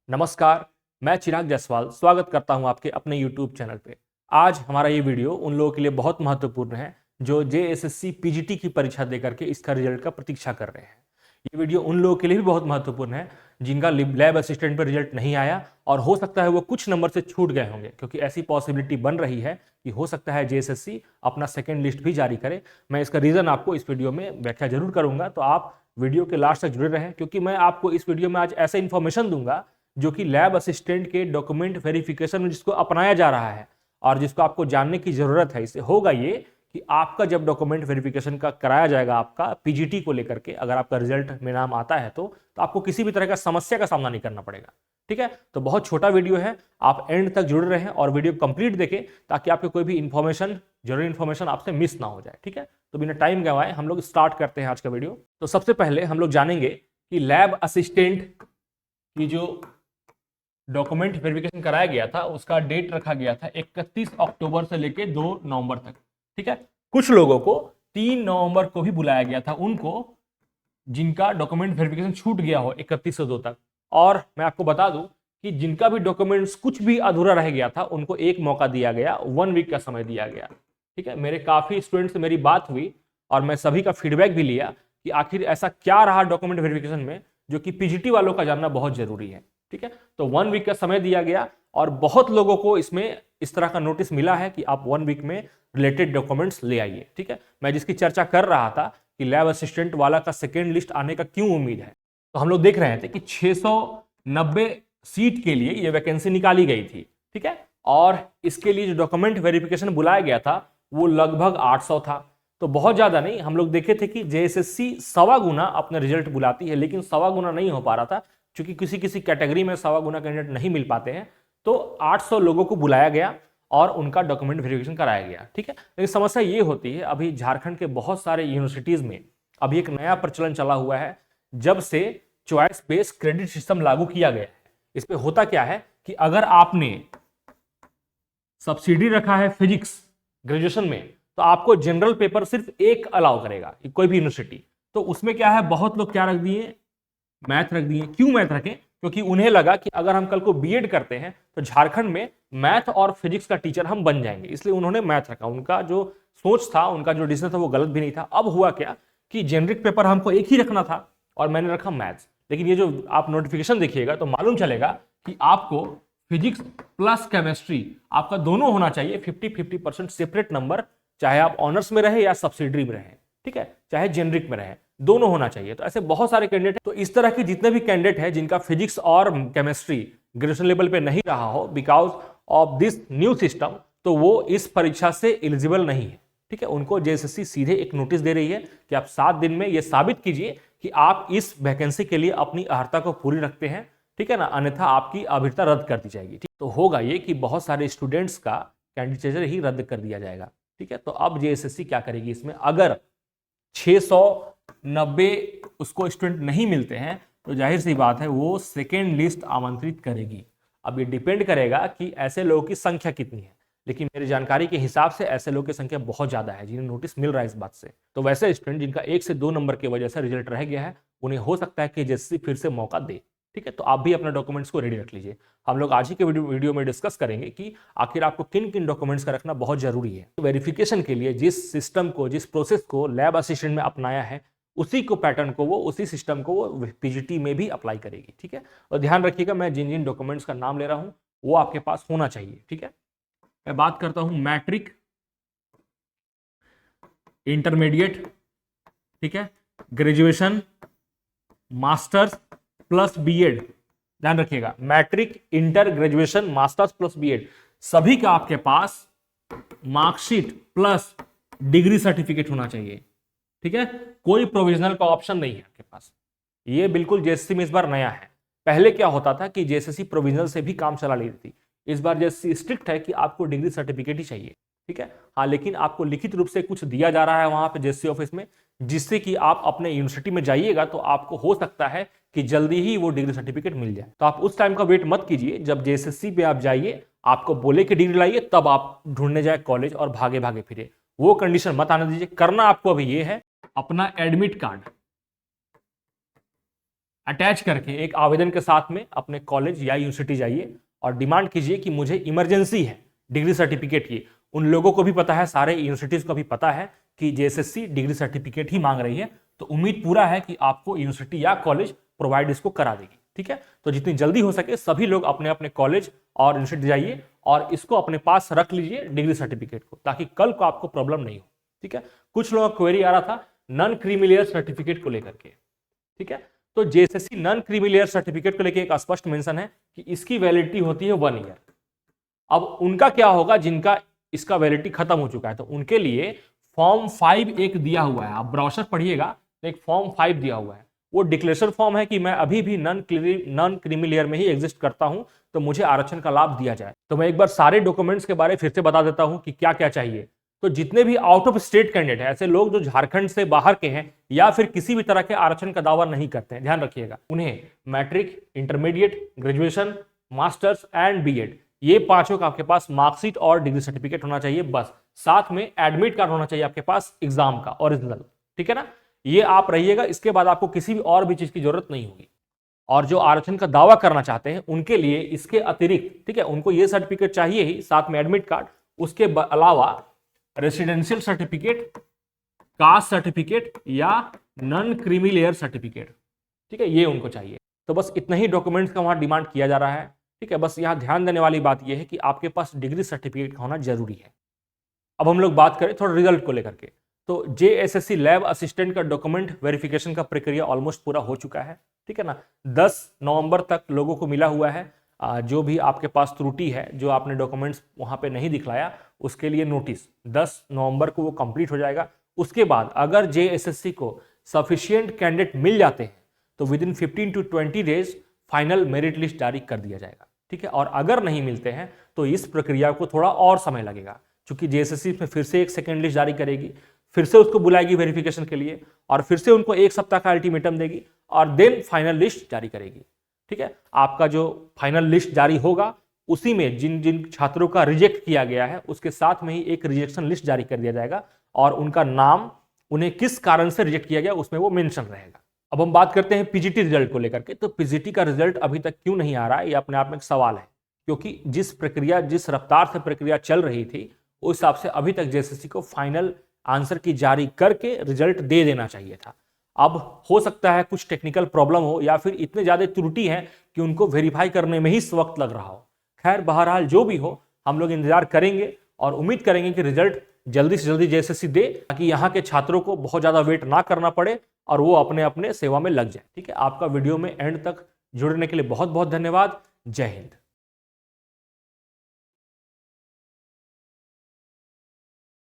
नमस्कार, मैं चिराग जायसवाल स्वागत करता हूं आपके अपने YouTube चैनल पे। आज हमारा ये वीडियो उन लोगों के लिए बहुत महत्वपूर्ण है जो जेएसएससी पीजीटी की परीक्षा देकर के इसका रिजल्ट का प्रतीक्षा कर रहे हैं। ये वीडियो उन लोगों के लिए भी बहुत महत्वपूर्ण है जिनका लैब असिस्टेंट पर रिजल्ट नहीं आया और हो सकता है वो कुछ नंबर से छूट गए होंगे, क्योंकि ऐसी पॉसिबिलिटी बन रही है कि हो सकता है जेएसएससी अपना सेकेंड लिस्ट भी जारी करे। मैं इसका रीज़न आपको इस वीडियो में व्याख्या जरूर करूंगा, तो आप वीडियो के लास्ट तक जुड़े रहें, क्योंकि मैं आपको इस वीडियो में आज ऐसे इन्फॉर्मेशन दूंगा जो कि लैब असिस्टेंट के डॉक्यूमेंट वेरिफिकेशन में जिसको अपनाया जा रहा है और जिसको आपको जानने की जरूरत है। इससे होगा ये कि आपका जब डॉक्यूमेंट वेरिफिकेशन का कराया जाएगा आपका पीजीटी को लेकर के, अगर आपका रिजल्ट में नाम आता है तो आपको किसी भी तरह का समस्या का सामना नहीं करना पड़ेगा। ठीक है, तो बहुत छोटा वीडियो है, आप एंड तक जुड़े रहें और वीडियो कंप्लीट देखें ताकि आपको कोई भी इंफॉर्मेशन, जरूरी इंफॉर्मेशन आपसे मिस ना हो जाए। ठीक है, तो बिना टाइम गंवाए हम लोग स्टार्ट करते हैं आज का वीडियो। तो सबसे पहले हम लोग जानेंगे कि लैब असिस्टेंट की जो डॉक्यूमेंट वेरिफिकेशन कराया गया था उसका डेट रखा गया था 31 अक्टूबर से लेकर 2 नवंबर तक। ठीक है, कुछ लोगों को 3 नवंबर को भी बुलाया गया था, उनको जिनका डॉक्यूमेंट वेरिफिकेशन छूट गया हो 31 से 2 तक। और मैं आपको बता दूं कि जिनका भी डॉक्यूमेंट्स कुछ भी अधूरा रह गया था उनको एक मौका दिया गया, 1 वीक का समय दिया गया। ठीक है, मेरे काफी स्टूडेंट से मेरी बात हुई और मैं सभी का फीडबैक भी लिया कि आखिर ऐसा क्या रहा डॉक्यूमेंट वेरिफिकेशन में जो कि पीजीटी वालों का जानना बहुत जरूरी है। ठीक है, तो 1 वीक का समय दिया गया और बहुत लोगों को इसमें इस तरह का नोटिस मिला है कि आप 1 वीक में रिलेटेड डॉक्यूमेंट्स ले आइए। ठीक है, मैं जिसकी चर्चा कर रहा था कि लैब असिस्टेंट वाला का सेकेंड लिस्ट आने का क्यों उम्मीद है, तो हम लोग देख रहे थे कि 690 सीट के लिए ये वैकेंसी निकाली गई थी। ठीक है, और इसके लिए जो डॉक्यूमेंट वेरिफिकेशन बुलाया गया था वो लगभग 800 था, तो बहुत ज्यादा नहीं। हम लोग देखे थे कि जेएसएससी 1.25 गुना अपना रिजल्ट बुलाती है, लेकिन 1.25 गुना नहीं हो पा रहा था क्योंकि किसी किसी कैटेगरी में 1.25 गुना कैंडिडेट नहीं मिल पाते हैं। तो 800 लोगों को बुलाया गया और उनका डॉक्यूमेंट वेरिफिकेशन कराया गया। ठीक है, लेकिन समस्या ये होती है, अभी झारखंड के बहुत सारे यूनिवर्सिटीज में अभी एक नया प्रचलन चला हुआ है। जब से चॉइस बेस्ड क्रेडिट सिस्टम लागू किया गया है, इस पे होता क्या है कि अगर आपने सब्सिडी रखा है फिजिक्स ग्रेजुएशन में तो आपको जनरल पेपर सिर्फ एक अलाउ करेगा कोई भी यूनिवर्सिटी। तो उसमें क्या है, बहुत लोग क्या रख दिए, मैथ रख दिए। क्यों मैथ रखें? क्योंकि उन्हें लगा कि अगर हम कल को बीएड करते हैं तो झारखंड में मैथ और फिजिक्स का टीचर हम बन जाएंगे, इसलिए उन्होंने मैथ रखा। उनका जो सोच था, उनका जो डिसीजन था वो गलत भी नहीं था। अब हुआ क्या कि जेनरिक पेपर हमको एक ही रखना था और मैंने रखा मैथ्स। लेकिन ये जो आप नोटिफिकेशन देखिएगा तो मालूम चलेगा कि आपको फिजिक्स प्लस केमिस्ट्री आपका दोनों होना चाहिए 50-50% सेपरेट नंबर, चाहे आप ऑनर्स में रहे या सब्सिडरी में रहे। ठीक है, चाहे जेनरिक में रहे, दोनों होना चाहिए। तो ऐसे बहुत सारे कैंडिडेट हैं। तो इस तरह के जितने भी कैंडिडेट हैं जिनका फिजिक्स और केमिस्ट्री ग्रेजुएशन लेवल पे नहीं रहा हो because of this new system, तो वो इस परीक्षा से एलिजिबल नहीं है। ठीक है, उनको जेएसएससी सीधे एक नोटिस दे रही है कि आप 7 दिन में ये साबित कीजिए कि आप इस वैकेंसी के लिए अपनी अर्हता को पूरी रखते हैं। ठीक है ना, अन्यथा आपकी अभ्यर्थता रद्द कर दी जाएगी। ठीक, तो होगा ये कि बहुत सारे स्टूडेंट्स का कैंडिडेचर ही रद्द कर दिया जाएगा। ठीक है, तो अब जेएसएससी क्या करेगी इसमें, अगर 690 उसको स्टूडेंट नहीं मिलते हैं तो जाहिर सी बात है वो सेकेंड लिस्ट आमंत्रित करेगी। अब ये डिपेंड करेगा कि ऐसे लोगों की संख्या कितनी है, लेकिन मेरी जानकारी के हिसाब से ऐसे लोगों की संख्या बहुत ज्यादा है जिन्हें नोटिस मिल रहा है इस बात से। तो वैसे स्टूडेंट जिनका 1 से 2 नंबर की वजह से रिजल्ट रह गया है उन्हें हो सकता है कि जेएसएससी फिर से मौका दे। ठीक है, तो आप भी अपने डॉक्यूमेंट्स को रेडी रख लीजिए। हम लोग आज ही के वीडियो में डिस्कस करेंगे कि आखिर आपको किन किन डॉक्यूमेंट्स का रखना बहुत जरूरी है। तो वेरिफिकेशन के लिए जिस सिस्टम को, जिस प्रोसेस को लैब असिस्टेंट में अपनाया है उसी को, पैटर्न को, वो उसी सिस्टम को वो पीजीटी में भी अप्लाई करेगी। ठीक है, और ध्यान रखिएगा मैं जिन जिन डॉक्यूमेंट्स का नाम ले रहा हूं वो आपके पास होना चाहिए। ठीक है, मैं बात करता हूं मैट्रिक, इंटरमीडिएट, ठीक है, ग्रेजुएशन, मास्टर्स प्लस बीएड। ध्यान रखिएगा, matric, inter, graduation, masters plus B Ed, सभी का आपके पास मार्कशीट प्लस डिग्री सर्टिफिकेट होना चाहिए। ठीक है, कोई प्रोविजनल का ऑप्शन नहीं है आपके पास। ये बिल्कुल जेएसएससी में इस बार नया है। पहले क्या होता था कि जेएसएससी प्रोविजनल से भी काम चला लेती थी। इस बार जेएसएससी स्ट्रिक्ट है कि आपको डिग्री सर्टिफिकेट ही चाहिए। ठीक है, हाँ, लेकिन आपको लिखित रूप से कुछ दिया जा रहा है वहां पे जेएसएससी ऑफिस में, जिससे कि आप अपने यूनिवर्सिटी में जाइएगा तो आपको हो सकता है कि जल्दी ही वो डिग्री सर्टिफिकेट मिल जाए। तो आप उस टाइम का वेट मत कीजिए, जब जेएसएससी पे आप जाइए आपको बोले कि डिग्री लाइए तब आप ढूंढने जाए कॉलेज और भागे भागे फिरे, वो कंडीशन मत आने दीजिए। करना आपको अभी ये है, अपना एडमिट कार्ड अटैच करके एक आवेदन के साथ में अपने कॉलेज या यूनिवर्सिटी जाइए और डिमांड कीजिए कि मुझे इमरजेंसी है डिग्री सर्टिफिकेट की। उन लोगों को भी पता है, सारे यूनिवर्सिटीज को भी पता है कि जेएसएससी डिग्री सर्टिफिकेट ही मांग रही है, तो उम्मीद पूरा है कि आपको यूनिवर्सिटी या कॉलेज प्रोवाइड इसको करा देगी। ठीक है, तो जितनी जल्दी हो सके सभी लोग अपने अपने कॉलेज और यूनिवर्सिटी जाइए और इसको अपने पास रख लीजिए डिग्री सर्टिफिकेट को, ताकि कल को आपको प्रॉब्लम नहीं हो। ठीक है, कुछ लोगों का क्वेरी आ रहा था नॉन क्रीमी लेयर सर्टिफिकेट को लेकर के। ठीक है, तो JSSC non creamy layer certificate को लेकर एक स्पष्ट मेंशन है कि इसकी वैलिडिटी होती है 1 ईयर। अब उनका क्या होगा जिनका इसका वैलिडिटी खत्म हो चुका है, तो उनके लिए फॉर्म 5 एक दिया हुआ है, आप ब्राउज़र पढ़िएगा तो एक फॉर्म 5 दिया हुआ है। वो डिक्लेरेशन फॉर्म है कि मैं अभी भी नॉन क्रीमी लेयर में ही एग्जिस्ट करता हूं, तो मुझे आरक्षण का लाभ दिया जाए। तो मैं एक बार सारे डॉक्यूमेंट्स के बारे में फिर से बता देता हूं कि क्या क्या चाहिए। तो जितने भी आउट ऑफ स्टेट कैंडिडेट है, ऐसे लोग जो झारखंड से बाहर के हैं या फिर किसी भी तरह के आरक्षण का दावा नहीं करते हैं, ध्यान रखिएगा, उन्हें matric, intermediate, graduation, masters and B Ed, ये पांचों का आपके पास मार्कशीट और डिग्री सर्टिफिकेट होना चाहिए बस। साथ में एडमिट कार्ड होना चाहिए आपके पास एग्जाम का ओरिजिनल। ठीक है ना, ये आप रहिएगा, इसके बाद आपको किसी भी और भी चीज की जरूरत नहीं होगी। और जो आरक्षण का दावा करना चाहते हैं उनके लिए इसके अतिरिक्त, ठीक है, उनको ये सर्टिफिकेट चाहिए ही, साथ में एडमिट कार्ड, उसके अलावा रेसिडेंशियल सर्टिफिकेट, कास्ट सर्टिफिकेट या नॉन क्रीमी लेयर सर्टिफिकेट। ठीक है, ये उनको चाहिए। तो बस इतना ही डॉक्यूमेंट्स का वहां डिमांड किया जा रहा है। ठीक है, बस यहाँ ध्यान देने वाली बात यह है कि आपके पास डिग्री सर्टिफिकेट का होना जरूरी है। अब हम लोग बात करें थोड़ा रिजल्ट को लेकर के, तो जेएसएससी लैब असिस्टेंट का डॉक्यूमेंट वेरिफिकेशन का प्रक्रिया ऑलमोस्ट पूरा हो चुका है। ठीक है ना, 10 नवंबर तक लोगों को मिला हुआ है। जो भी आपके पास त्रुटि है, जो आपने डॉक्यूमेंट्स वहां पे नहीं दिखलाया, उसके लिए नोटिस 10 नवंबर को वो कंप्लीट हो जाएगा। उसके बाद अगर जेएसएससी को सफिशिएंट कैंडिडेट मिल जाते हैं तो with in 15 to 20 days final merit list जारी कर दिया जाएगा। ठीक है, और अगर नहीं मिलते हैं तो इस प्रक्रिया को थोड़ा और समय लगेगा, क्योंकि जेएसएससी में फिर से एक सेकेंड लिस्ट जारी करेगी, फिर से उसको बुलाएगी वेरिफिकेशन के लिए, और फिर से उनको 1 सप्ताह का अल्टीमेटम देगी और देन फाइनल लिस्ट जारी करेगी। ठीक है, आपका जो फाइनल लिस्ट जारी होगा उसी में जिन जिन छात्रों का रिजेक्ट किया गया है उसके साथ में ही एक रिजेक्शन लिस्ट जारी कर दिया जाएगा और उनका नाम, उन्हें किस कारण से रिजेक्ट किया गया उसमें वो मेंशन रहेगा। अब हम बात करते हैं पीजीटी रिजल्ट को लेकर के। तो पीजीटी का रिजल्ट अभी तक क्यों नहीं आ रहा है, ये अपने आप में एक सवाल है, क्योंकि जिस रफ्तार से प्रक्रिया चल रही थी उस हिसाब से अभी तक जेएसएससी को फाइनल आंसर की जारी करके रिजल्ट दे देना चाहिए था। अब हो सकता है कुछ टेक्निकल प्रॉब्लम हो या फिर इतने ज्यादा त्रुटि है कि उनको वेरीफाई करने में ही इस वक्त लग रहा हो। खैर, बहरहाल जो भी हो, हम लोग इंतजार करेंगे और उम्मीद करेंगे कि रिजल्ट जल्दी से जल्दी जेएसएससी दे, ताकि यहाँ के छात्रों को बहुत ज्यादा वेट ना करना पड़े और वो अपने अपने सेवा में लग जाए। ठीक है, आपका वीडियो में एंड तक जुड़ने के लिए बहुत बहुत धन्यवाद। जय हिंद।